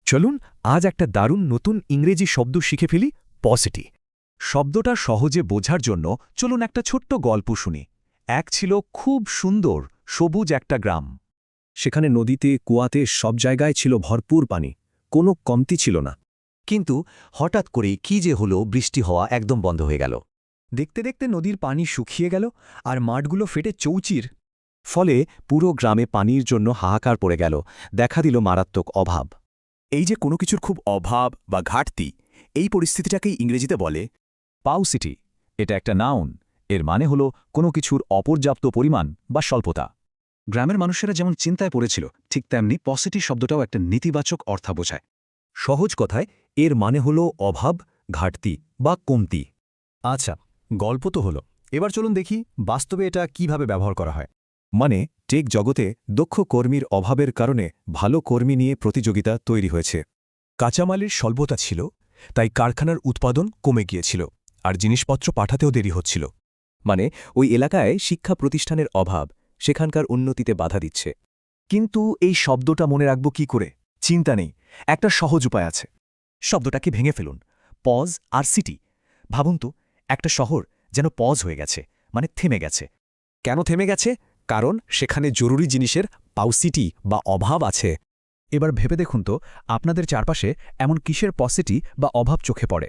চলুন আজ একটা দারুণ নতুন ইংরেজি শব্দ শিখে ফেলি, পসিটি। শব্দটা সহজে বোঝার জন্য চলুন একটা ছোট্ট গল্প শুনি। এক ছিল খুব সুন্দর সবুজ একটা গ্রাম। সেখানে নদীতে কুয়াতে সব জায়গায় ছিল ভরপুর পানি, কোনো কমতি ছিল না। কিন্তু হঠাৎ করেই কি যে হলো, বৃষ্টি হওয়া একদম বন্ধ হয়ে গেল। দেখতে দেখতে নদীর পানি শুকিয়ে গেল আর মাঠগুলো ফেটে চৌচির। ফলে পুরো গ্রামে পানির জন্য হাহাকার পড়ে গেল, দেখা দিল মারাত্মক অভাব। এই যে কোনো কিছুর খুব অভাব বা ঘাটতি, এই পরিস্থিতিটাকেই ইংরেজিতে বলে পাউসিটি। এটা একটা নাউন, এর মানে হল কোনো কিছুর অপর্যাপ্ত পরিমাণ বা স্বল্পতা। গ্রামের মানুষেরা যেমন চিন্তায় পড়েছিল, ঠিক তেমনি পসিটি শব্দটাও একটা নেতিবাচক অর্থ বোঝায়। সহজ কথায় এর মানে হল অভাব, ঘাটতি বা কমতি। আচ্ছা, গল্প তো হলো, এবার চলুন দেখি বাস্তবে এটা কিভাবে ব্যবহার করা হয়। মানে টেক জগতে দক্ষ কর্মীর অভাবের কারণে ভালো কর্মী নিয়ে প্রতিযোগিতা তৈরি হয়েছে। কাঁচামালের স্বল্পতা ছিল, তাই কারখানার উৎপাদন কমে গিয়েছিল আর জিনিসপত্র পাঠাতেও দেরি হচ্ছিল। মানে ওই এলাকায় শিক্ষা প্রতিষ্ঠানের অভাব সেখানকার উন্নতিতে বাধা দিচ্ছে। কিন্তু এই শব্দটা মনে রাখব কি করে? চিন্তা নেই, একটা সহজ উপায় আছে। শব্দটাকে ভেঙে ফেলুন, পজ আর সিটি। ভাবুন তো, একটা শহর যেন পজ হয়ে গেছে, মানে থেমে গেছে। কেন থেমে গেছে? কারণ সেখানে জরুরি জিনিসের পাউসিটি বা অভাব আছে। এবার ভেবে দেখুন তো, আপনাদের চারপাশে এমন কিসের পসিটি বা অভাব চোখে পড়ে?